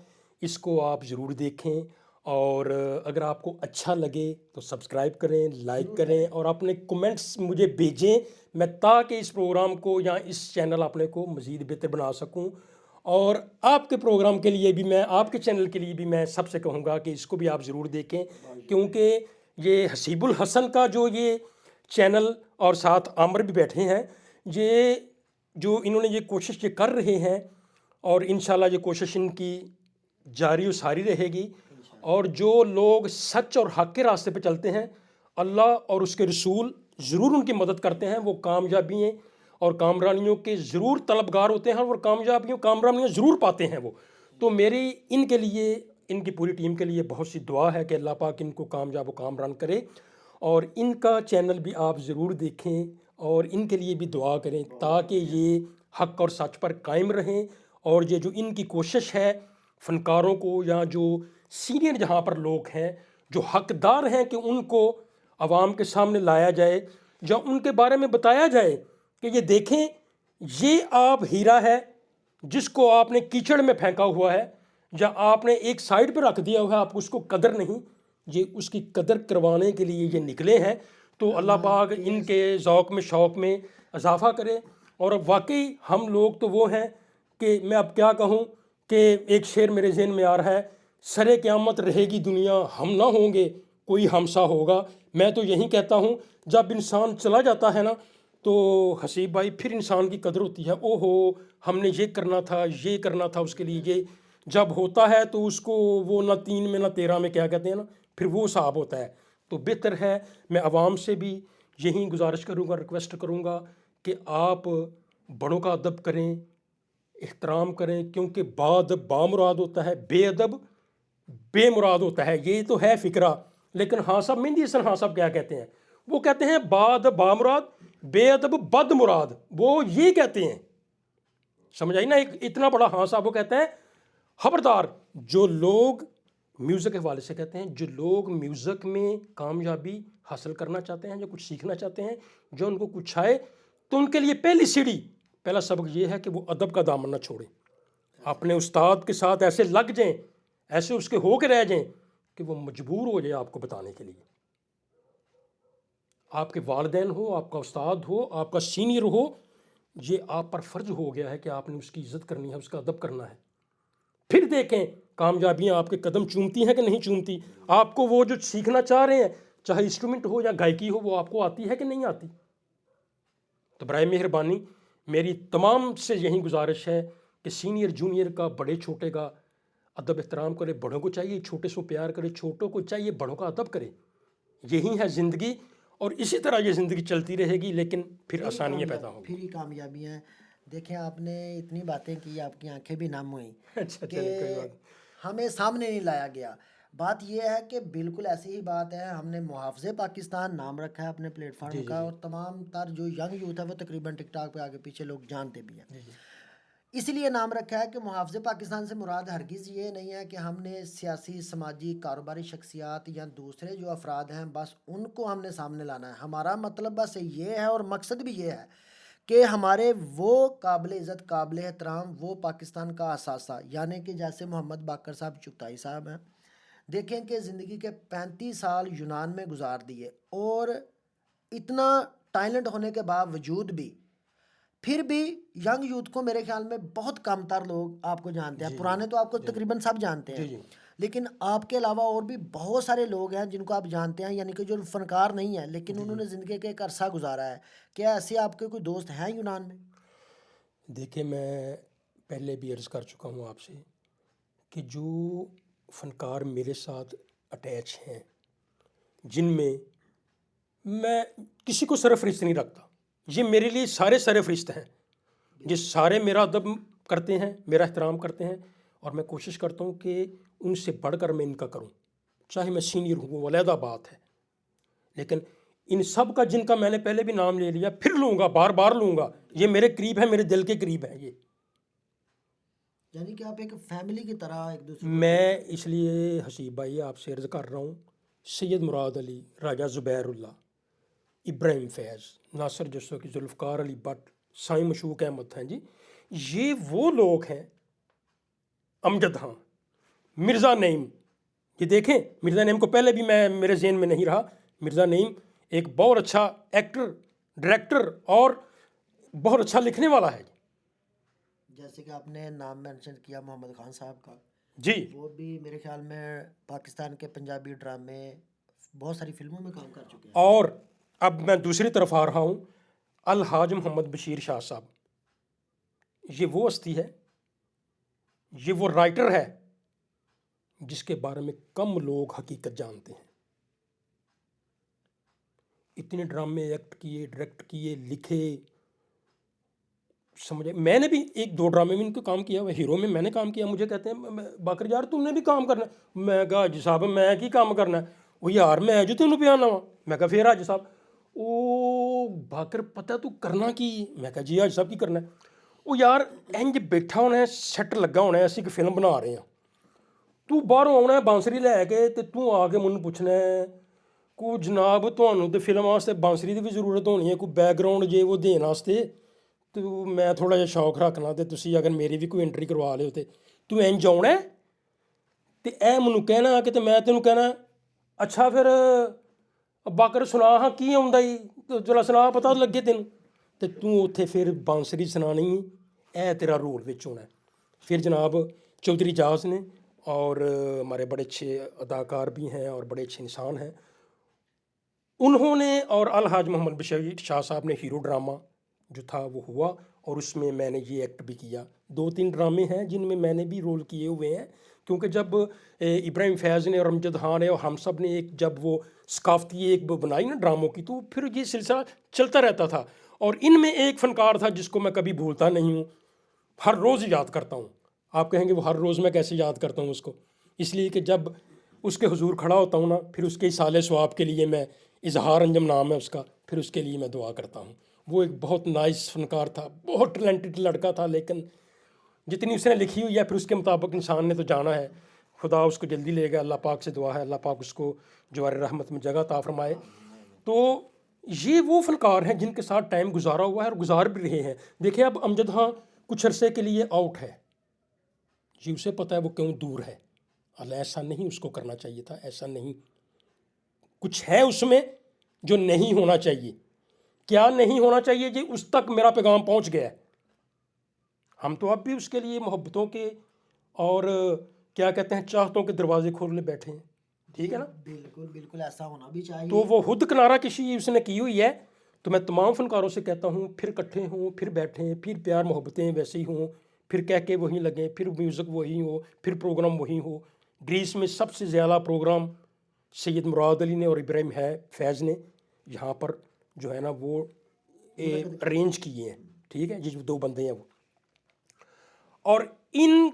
اس کو آپ ضرور دیکھیں، اور اگر آپ کو اچھا لگے تو سبسکرائب کریں، لائک کریں اور اپنے کمنٹس مجھے بھیجیں، میں تاکہ اس پروگرام کو یا اس چینل اپنے کو مزید بہتر بنا سکوں. اور آپ کے پروگرام کے لیے بھی میں، آپ کے چینل کے لیے بھی میں سب سے کہوں گا کہ اس کو بھی آپ ضرور دیکھیں، کیونکہ یہ حسیب الحسن کا جو یہ چینل اور ساتھ عامر بھی بیٹھے ہیں، یہ جو انہوں نے یہ کوشش یہ کر رہے ہیں، اور انشاءاللہ یہ کوشش ان کی جاری و ساری رہے گی. اور جو لوگ سچ اور حق کے راستے پہ چلتے ہیں، اللہ اور اس کے رسول ضرور ان کی مدد کرتے ہیں. وہ کامیابیاں اور کامرانیوں کے ضرور طلبگار ہوتے ہیں، اور کامرانیاں ضرور پاتے ہیں وہ. تو میری ان کے لیے، ان کی پوری ٹیم کے لیے بہت سی دعا ہے کہ اللہ پاک ان کو کامیاب و کامران کرے. اور ان کا چینل بھی آپ ضرور دیکھیں اور ان کے لیے بھی دعا کریں، تاکہ یہ حق اور سچ پر قائم رہیں. اور یہ جو ان کی کوشش ہے فنکاروں کو، یا جو سینئر جہاں پر لوگ ہیں جو حقدار ہیں کہ ان کو عوام کے سامنے لایا جائے، یا ان کے بارے میں بتایا جائے کہ یہ دیکھیں، یہ آپ ہیرا ہے جس کو آپ نے کیچڑ میں پھینکا ہوا ہے، یا آپ نے ایک سائڈ پہ رکھ دیا ہوا ہے، آپ اس کو قدر نہیں، یہ اس کی قدر کروانے کے لیے یہ نکلے ہیں. تو اللہ پاک ان کے ذوق میں، شوق میں اضافہ کرے. اور واقعی ہم لوگ تو وہ ہیں کہ میں اب کیا کہوں، کہ ایک شعر میرے ذہن میں آ رہا ہے سرے قیامت رہے گی دنیا ہم نہ ہوں گے کوئی ہمسا ہوگا. میں تو یہی کہتا ہوں جب انسان چلا جاتا ہے نا تو حسیب بھائی پھر انسان کی قدر ہوتی ہے. او ہو ہم نے یہ کرنا تھا یہ کرنا تھا اس کے لیے یہ جب ہوتا ہے تو اس کو وہ نہ 3 میں نہ 13 میں کیا کہتے ہیں نا پھر وہ حساب ہوتا ہے. تو بہتر ہے میں عوام سے بھی یہی گزارش کروں گا ریکویسٹ کروں گا کہ آپ بڑوں کا ادب کریں احترام کریں کیونکہ باادب بامراد ہوتا ہے بے ادب بے مراد ہوتا ہے. یہ تو ہے فکرہ. لیکن ہاں صاحب مہندی حسن ہاں صاحب کیا کہتے ہیں وہ کہتے ہیں باادب بامراد بے ادب بد مراد. وہ یہ کہتے ہیں سمجھ آئی نا ایک اتنا بڑا ہاں صاحب وہ کہتے ہیں خبردار جو لوگ میوزک کے حوالے سے کہتے ہیں جو لوگ میوزک میں کامیابی حاصل کرنا چاہتے ہیں جو کچھ سیکھنا چاہتے ہیں جو ان کو کچھ آئے تو ان کے لیے پہلی سیڑھی پہلا سبق یہ ہے کہ وہ ادب کا دامن نہ چھوڑیں. اپنے استاد کے ساتھ ایسے لگ جائیں ایسے اس کے ہو کے رہ جائیں کہ وہ مجبور ہو جائے آپ کو بتانے کے لیے. آپ کے والدین ہو آپ کا استاد ہو آپ کا سینئر ہو یہ آپ پر فرض ہو گیا ہے کہ آپ نے اس کی عزت کرنی ہے اس کا ادب کرنا ہے. پھر دیکھیں کامیابیاں آپ کے قدم چومتی ہیں کہ نہیں چومتی. آپ کو وہ جو سیکھنا چاہ رہے ہیں چاہے انسٹرومنٹ ہو یا گائکی ہو وہ آپ کو آتی ہے کہ نہیں آتی. تو برائے مہربانی میری تمام سے یہی گزارش ہے کہ سینئر جونیئر کا بڑے چھوٹے کا ادب احترام کرے. بڑوں کو چاہیے چھوٹے سے پیار کرے چھوٹوں کو چاہیے بڑوں کا ادب کرے. یہی ہے زندگی اور اسی طرح یہ زندگی چلتی رہے گی لیکن پھر آسانیاں پیدا ہوں گی. پھر ہی کامیابیاں ہیں. دیکھیں آپ نے اتنی باتیں کی آپ کی آنکھیں بھی نم ہوئیں اچھا کہ چلیں کوئی بات ہمیں سامنے نہیں لایا گیا. بات یہ ہے کہ بالکل ایسی ہی بات ہے. ہم نے محافظ پاکستان نام رکھا ہے اپنے پلیٹ فارم کا اور تمام تر جو ینگ یوتھ ہے وہ تقریباً ٹک ٹاک پہ آگے پیچھے لوگ جانتے بھی ہیں. اسی لیے نام رکھا ہے کہ محافظ پاکستان سے مراد ہرگز یہ نہیں ہے کہ ہم نے سیاسی سماجی کاروباری شخصیات یا دوسرے جو افراد ہیں بس ان کو ہم نے سامنے لانا ہے. ہمارا مطلب بس یہ ہے اور مقصد بھی یہ ہے کہ ہمارے وہ قابل عزت قابل احترام وہ پاکستان کا اثاثہ یعنی کہ جیسے محمد باقر صاحب چغتائی صاحب ہیں. دیکھیں کہ زندگی کے 35 سال یونان میں گزار دیے اور اتنا ٹیلنٹ ہونے کے باوجود بھی پھر بھی ینگ یوتھ کو میرے خیال میں بہت کم تر لوگ آپ کو جانتے ہیں. پرانے تو آپ کو تقریباً سب جانتے ہیں لیکن آپ کے علاوہ اور بھی بہت سارے لوگ ہیں جن کو آپ جانتے ہیں یعنی کہ جو فنکار نہیں ہیں لیکن انہوں نے زندگی کا ایک عرصہ گزارا ہے. کیا ایسے آپ کے کوئی دوست ہیں یونان میں؟ دیکھیں میں پہلے بھی عرض کر چکا ہوں آپ سے کہ جو فنکار میرے ساتھ اٹیچ ہیں جن میں میں کسی کو سرفہرست نہیں رکھتا یہ میرے لیے سارے سرفہرست ہیں یہ سارے میرا ادب کرتے ہیں میرا احترام کرتے ہیں اور میں کوشش کرتا ہوں کہ ان سے بڑھ کر میں ان کا کروں چاہے میں سینئر ہوں وہ علیحدہ بات ہے. لیکن ان سب کا جن کا میں نے پہلے بھی نام لے لیا پھر لوں گا بار بار لوں گا یہ میرے قریب ہے میرے دل کے قریب ہے. یہ یعنی کہ آپ ایک فیملی کی طرح ایک دوسرے میں اس لیے حسیب بھائی آپ سے عرض کر رہا ہوں سید مراد علی راجہ زبیر اللہ ابراہیم فیض ناصر جسو کی ذوالفقار علی بٹ سائیں مشوق احمد ہیں جی یہ وہ لوگ ہیں. امجد خان مرزا نعیم یہ دیکھیں مرزا نعیم کو پہلے بھی میرے ذہن میں نہیں رہا. مرزا نعیم ایک بہت اچھا ایکٹر ڈائریکٹر اور بہت اچھا لکھنے والا ہے. جیسے کہ آپ نے نام مینشن کیا محمد خان صاحب کا جی وہ بھی میرے خیال میں پاکستان کے پنجابی ڈرامے بہت ساری فلموں میں کام کر چکے ہیں. اور اب میں دوسری طرف آ رہا ہوں الحاج محمد بشیر شاہ صاحب یہ وہ ہستی ہے یہ وہ رائٹر ہے جس کے بارے میں کم لوگ حقیقت جانتے ہیں. اتنے ڈرامے ایکٹ کیے ڈائریکٹ کیے لکھے سمجھے. میں نے بھی 1-2 ڈرامے میں ان کو کام کیا ہیرو میں میں نے کام کیا. مجھے کہتے ہیں باقر یار تم نے بھی کام کرنا. میں کہا حاجی صاحب میں کی کام کرنا ہے. وہ یار میں جو تینوں پہ آنا وا. میں کہا پھر حاجی صاحب او باقر پتہ تو کرنا کی. میں کہا جی حاجی صاحب کی کرنا ہے. وہ یار انج بیٹھا ہونا ہے سیٹ لگا ہونا ہے اسی کہ فلم بنا رہے ہیں تو باہروں آنا ہے بانسری لے کے تے تو آ کے مجھے پوچھنا ہے کو جناب تمہوں تو فلم واسطے بانسری کی بھی ضرورت ہونی ہے کوئی بیک گراؤنڈ جے وہ دین واسطے تو میں تھوڑا جہا شوق رکھنا تے تسی اگر میری بھی کوئی انٹری کروا لے تو انج آنا ہے تے اے مینوں کہنا کہ تے میں تینوں کہنا اچھا پھر باقر سنا ہاں کی آਉਂدا ای چلا سنا پتہ لگے تینوں تے تو اتنے پھر بانسری سنانی اے تیرا رول وچ ہونا ہے. پھر جناب چودھری جاز نے اور ہمارے بڑے اچھے اداکار بھی ہیں اور بڑے اچھے انسان ہیں. انہوں نے اور الحاج محمد بشیر شاہ صاحب نے ہیرو ڈرامہ جو تھا وہ ہوا، اور اس میں میں نے یہ ایکٹ بھی کیا. 2-3 ڈرامے ہیں جن میں میں نے بھی رول کیے ہوئے ہیں، کیونکہ جب ابراہیم فیض نے اور امجد خان نے اور ہم سب نے ایک جب وہ ثقافتی ایک بنائی نا ڈراموں کی، تو پھر یہ سلسلہ چلتا رہتا تھا. اور ان میں ایک فنکار تھا جس کو میں کبھی بھولتا نہیں ہوں، ہر روز یاد کرتا ہوں. آپ کہیں گے وہ ہر روز میں کیسے یاد کرتا ہوں اس کو؟ اس لیے کہ جب اس کے حضور کھڑا ہوتا ہوں نا، پھر اس کے اصالِ ثواب کے لیے میں، اظہار انجم نام ہے اس کا، پھر اس کے لیے میں دعا کرتا ہوں. وہ ایک بہت نائس فنکار تھا، بہت ٹیلنٹڈ لڑکا تھا، لیکن جتنی اس نے لکھی ہوئی ہے پھر اس کے مطابق انسان نے تو جانا ہے. خدا اس کو جلدی لے گا، اللہ پاک سے دعا ہے اللہ پاک اس کو جوار رحمت میں جگہ عطا فرمائے. تو یہ وہ فنکار ہیں جن کے ساتھ ٹائم گزارا ہوا ہے اور گزار بھی رہے ہیں. دیکھیں اب امجد خان کچھ عرصے کے لیے آؤٹ ہے جی، اسے پتہ ہے وہ کیوں دور ہے. اللہ ایسا نہیں اس کو کرنا چاہیے تھا، ایسا نہیں. کچھ ہے اس میں جو نہیں ہونا چاہیے. کیا نہیں ہونا چاہیے جی؟ اس تک میرا پیغام پہنچ گیا ہے. ہم تو اب بھی اس کے لیے محبتوں کے اور کیا کہتے ہیں چاہتوں کے دروازے کھولنے بیٹھے ہیں. ٹھیک ہے نا؟ بالکل بالکل ایسا ہونا بھی تو چاہیے. وہ خود کنارہ کشی اس نے کی ہوئی ہے. تو میں تمام فنکاروں سے کہتا ہوں پھر اکٹھے ہوں، پھر بیٹھیں، پھر پیار محبتیں ویسے ہی ہوں، پھر کہہ کے وہیں لگیں، پھر میوزک وہی ہو، پھر پروگرام وہی ہو. گریس میں سب سے زیادہ پروگرام سید مراد علی نے اور ابراہیم فیض نے یہاں پر جو ہے نا وہ ارینج کیے ہیں. ٹھیک ہے جی، جو 2 بندے ہیں وہ. اور ان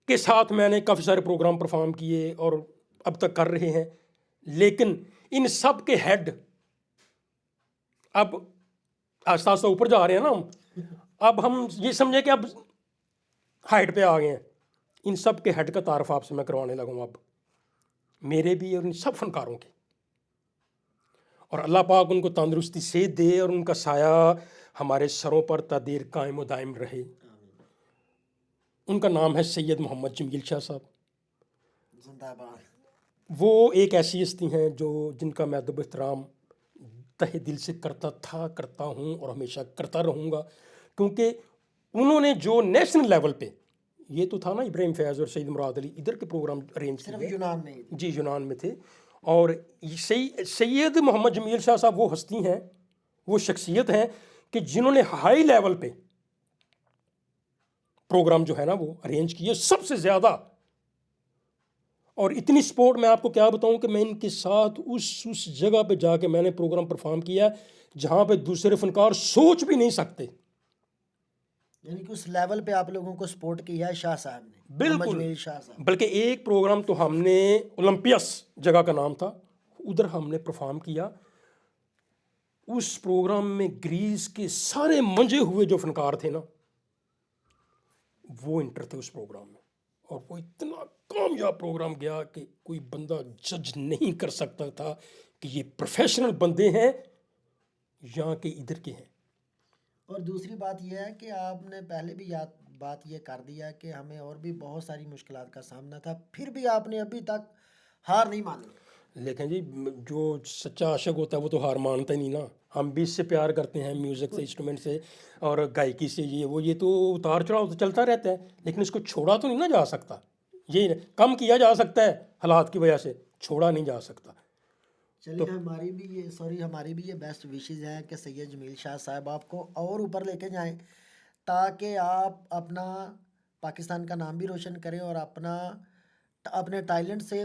کے ساتھ میں نے کافی سارے پروگرام پرفارم کیے اور اب تک کر رہے ہیں. لیکن ان سب کے ہیڈ اب آہستہ آہستہ اوپر جا رہے ہیں نا ہم. اب ہم یہ سمجھیں کہ اب ہائٹ پہ آ گئے ہیں. ان سب کے ہیڈ کا تعارف آپ سے میں کروانے لگوں اب، میرے بھی اور ان سب فنکاروں کے. اور اللہ پاک ان کو تندرستی سے دے اور ان کا سایہ ہمارے سروں پر تا دیر قائم و دائم رہے. ان کا نام ہے سید محمد جمیل شاہ صاحب. زندہ باد. وہ ایک ایسی ہستی ہیں جن کا میں ادب احترام تہ دل سے کرتا تھا، کرتا ہوں اور ہمیشہ کرتا رہوں گا. کیونکہ انہوں نے جو نیشنل لیول پہ، یہ تو تھا نا ابراہیم فیض اور سید مراد علی ادھر کے پروگرام ارینج صرف کیے یونان میں ہی. جی، یونان میں تھے. اور سید محمد جمیل شاہ صاحب وہ ہستی ہیں، وہ شخصیت ہیں کہ جنہوں نے ہائی لیول پہ پروگرام جو ہے نا وہ ارینج کیے سب سے زیادہ. اور اتنی سپورٹ میں آپ کو کیا بتاؤں کہ میں ان کے ساتھ اس جگہ پہ جا کے میں نے پروگرام پرفارم کیا جہاں پہ دوسرے فنکار سوچ بھی نہیں سکتے. یعنی کہ اس لیول پہ آپ لوگوں کو سپورٹ کیا ہے شاہ صاحب نے، محمد بالکل. جمیل شاہ صاحب. بلکہ ایک پروگرام تو ہم نے اولمپیس جگہ کا نام تھا، ادھر ہم نے پرفارم کیا. اس پروگرام میں گریس کے سارے منجے ہوئے جو فنکار تھے نا وہ انٹر تھے اس پروگرام میں. اور وہ اتنا کامیاب پروگرام گیا کہ کوئی بندہ جج نہیں کر سکتا تھا کہ یہ پروفیشنل بندے ہیں یہاں کے ادھر کے ہیں. اور دوسری بات یہ ہے کہ آپ نے پہلے بھی بات یہ کر دیا کہ ہمیں اور بھی بہت ساری مشکلات کا سامنا تھا، پھر بھی آپ نے ابھی تک ہار نہیں مانی. لیکن جی جو سچا عاشق ہوتا ہے وہ تو ہار مانتا ہی نہیں نا. ہم بھی اس سے پیار کرتے ہیں، میوزک سے، انسٹرومنٹ سے اور گائکی سے. یہ تو اتار چڑھاؤ تو چلتا رہتا ہے، لیکن اس کو چھوڑا تو نہیں نا جا سکتا. یہ کم کیا جا سکتا ہے حالات کی وجہ سے، چھوڑا نہیں جا سکتا. چلیے ہماری بھی یہ بیسٹ وشز ہیں کہ سید جمیل شاہ صاحب آپ کو اور اوپر لے کے جائیں تاکہ آپ اپنا پاکستان کا نام بھی روشن کریں اور اپنے ٹیلنٹ سے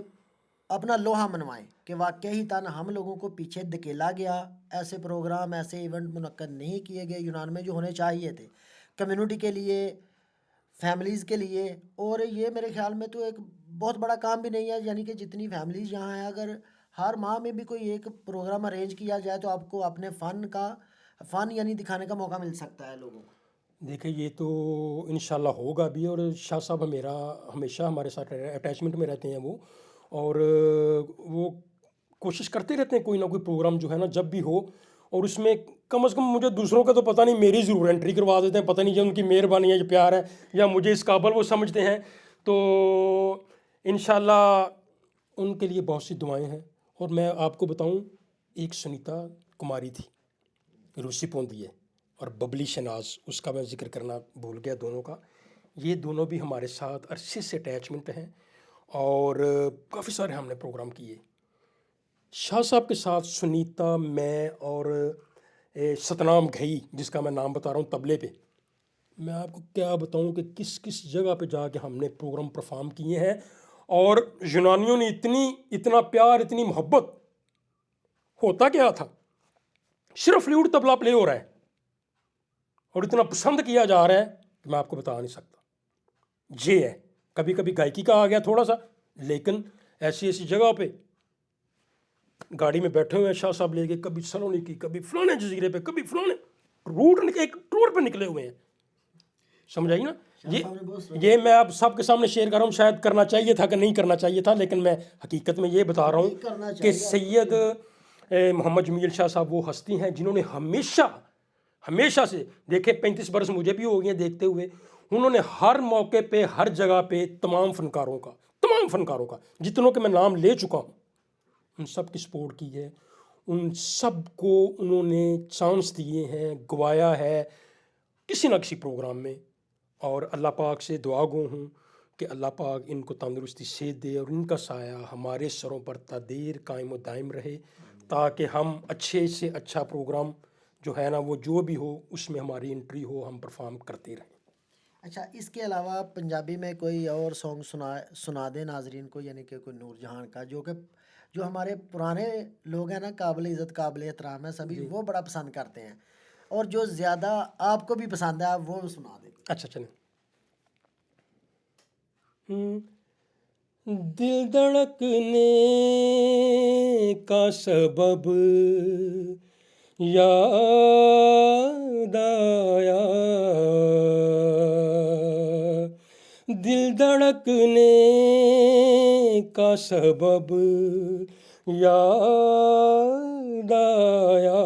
اپنا لوہا منوائیں کہ واقعی تن ہم لوگوں کو پیچھے دھکیلا گیا. ایسے پروگرام، ایسے ایونٹ منعقد نہیں کیے گئے یونان میں جو ہونے چاہیے تھے کمیونٹی کے لیے، فیملیز کے لیے. اور یہ میرے خیال میں تو ایک بہت بڑا کام بھی نہیں ہے. یعنی کہ جتنی فیملیز یہاں ہیں، اگر ہر ماہ میں بھی کوئی ایک پروگرام ارینج کیا جائے تو آپ کو اپنے فن یعنی دکھانے کا موقع مل سکتا ہے لوگوں کو. دیکھیں یہ تو انشاءاللہ ہوگا بھی. اور شاہ صاحب ہمیشہ ہمارے ساتھ اٹیچمنٹ میں رہتے ہیں وہ. اور وہ کوشش کرتے رہتے ہیں کوئی نہ کوئی پروگرام جو ہے نا جب بھی ہو. اور اس میں کم از کم مجھے دوسروں کا تو پتہ نہیں، میری ضرور انٹری کروا دیتے ہیں. پتہ نہیں جو ان کی مہربانی ہے، جو پیار ہے، یا مجھے اس قابل وہ سمجھتے ہیں. تو انشاءاللہ ان کے لیے بہت سی دعائیں ہیں. اور میں آپ کو بتاؤں، ایک سنیتا کماری تھی، روسی پوندی ہے، اور ببلی شناز، اس کا میں ذکر کرنا بھول گیا دونوں کا. یہ دونوں بھی ہمارے ساتھ عرصے سے اٹیچمنٹ ہیں. اور کافی سارے ہم نے پروگرام کیے. شاہ صاحب کے ساتھ سنیتا، میں اور ستنام گھئی جس کا میں نام بتا رہا ہوں طبلے پہ، میں آپ کو کیا بتاؤں کہ کس کس جگہ پہ جا کے ہم نے پروگرام پرفارم کیے ہیں. اور یونانیوں نے اتنا پیار، اتنی محبت. ہوتا کیا تھا، صرف فلوٹ طبلہ پلے ہو رہا ہے اور اتنا پسند کیا جا رہا ہے کہ میں آپ کو بتا نہیں سکتا. یہ ہے، کبھی کبھی گائکی کا آ گیا تھوڑا سا، لیکن ایسی جگہ پہ گاڑی میں بیٹھے ہوئے ہیں شاہ صاحب لے کے، کبھی سلونیکی، کبھی فلانے جزیرے پہ، کبھی فلانے ایک ٹور پہ نکلے ہوئے ہیں. سمجھ آئی نا. یہ میں آپ سب کے سامنے شیئر کر رہا ہوں، شاید کرنا چاہیے تھا کہ نہیں کرنا چاہیے تھا، لیکن میں حقیقت میں یہ بتا رہا ہوں کہ سید محمد جمیل شاہ صاحب وہ ہستی ہیں جنہوں نے ہمیشہ سے، دیکھیں 35 برس مجھے بھی ہو گئے ہیں دیکھتے ہوئے، انہوں نے ہر موقع پہ، ہر جگہ پہ تمام فنکاروں کا جتنوں کے میں نام لے چکا ہوں، ان سب کی سپورٹ کی ہے. ان سب کو انہوں نے چانس دیے ہیں، گوایا ہے کسی نہ کسی پروگرام میں. اور اللہ پاک سے دعا گو ہوں کہ اللہ پاک ان کو تندرستی صحت دے اور ان کا سایہ ہمارے سروں پر تا دیر قائم و دائم رہے، تاکہ ہم اچھے سے اچھا پروگرام جو ہے نا، وہ جو بھی ہو اس میں ہماری انٹری ہو، ہم پرفارم کرتے رہیں. اچھا، اس کے علاوہ پنجابی میں کوئی اور سانگ سنا دیں ناظرین کو، یعنی کہ کوئی نور جہان کا، جو ہمارے پرانے لوگ ہیں نا، قابل عزت قابل احترام ہے سبھی، وہ بڑا پسند کرتے ہیں، اور جو زیادہ آپ کو بھی پسند ہے آپ وہ سنا دیں. اچھا چلیں. دل دھڑکنے کا سبب یاد آیا، دل دھڑکنے کا سبب یاد آیا،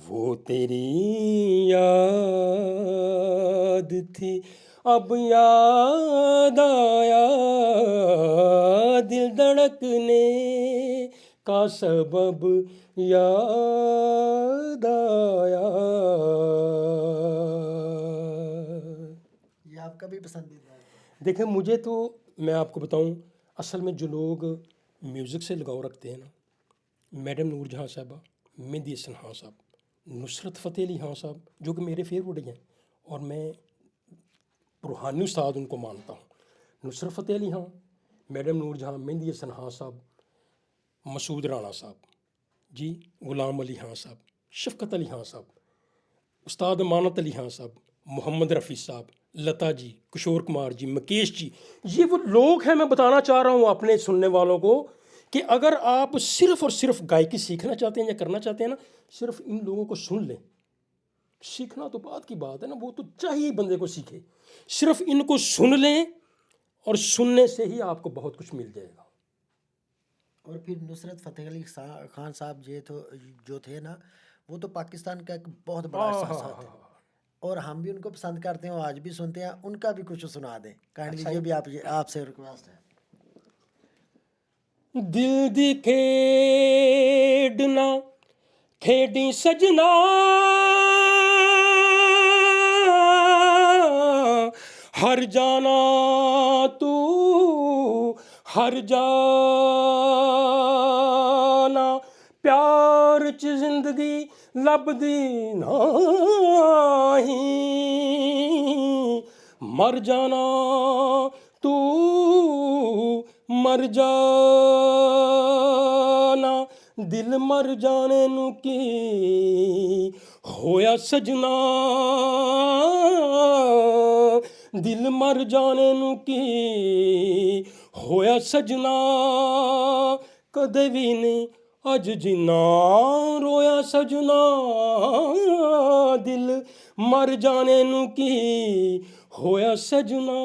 وہ تیری یاد تھی اب یاد آیا، دل دھڑکنے کا سبب یاد آیا. یہ آپ کا بھی پسندیدہ ہے؟ دیکھیں مجھے تو، میں آپ کو بتاؤں، اصل میں جو لوگ میوزک سے لگاؤ رکھتے ہیں نا، میڈم نور جہاں صاحبہ، مہندی حسن خان صاحب، نصرت فتح علی خان صاحب جو کہ میرے فیوریٹ ہیں، اور میں روحانی استاد ان کو مانتا ہوں. نصرت فتح علی خان، میڈم نور جہاں، مہندی حسن خان صاحب، مسعود رانا صاحب جی، غلام علی خان صاحب، شفقت علی خان صاحب، استاد امانت علی خان صاحب، محمد رفیع صاحب، لتا جی، کشور کمار جی، مکیش جی، یہ وہ لوگ ہیں. میں بتانا چاہ رہا ہوں اپنے سننے والوں کو کہ اگر آپ صرف اور صرف گائکی سیکھنا چاہتے ہیں یا کرنا چاہتے ہیں نا، صرف ان لوگوں کو سن لیں. سیکھنا تو بات کی بات ہے نا، وہ تو چاہیے بندے کو سیکھے. صرف ان کو سن لیں اور سننے سے ہی آپ کو بہت کچھ مل جائے گا. اور پھر نصرت فتح علی خان صاحب جو تھے نا، وہ تو پاکستان کا ایک بہت بڑا احساس تھے، اور ہم بھی ان کو پسند کرتے ہیں اور آج بھی سنتے ہیں. ان کا بھی کچھ سنا دیں کائنڈلی، یہ بھی آپ سے ریکویسٹ ہے. دل دی کھیڈنا کھیڈی سجنا، ہر جانا تو ہر جانا، پیار چ زندگی لبدی نہیں، مر جانا تو مر جانا، دل مر جانے نو کی ہویا سجنا، دل مر جانے نو کی ہویا سجنا، کدے بھی نہیں اج جنا رویا سجنا، دل مر جانے نو کی ہویا سجنا.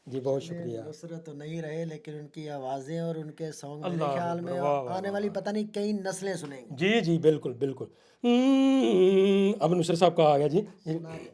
جی بہت شکریہ. نصرت تو نہیں رہے، لیکن ان کی آوازیں اور ان کے سانگ میرے اللہ خیال میں واہ واہ آنے والی پتہ نہیں کئی نسلیں سنیں گی. جی جی بالکل بالکل. اب نصرت صاحب کا آ گیا جی. سنا دیں.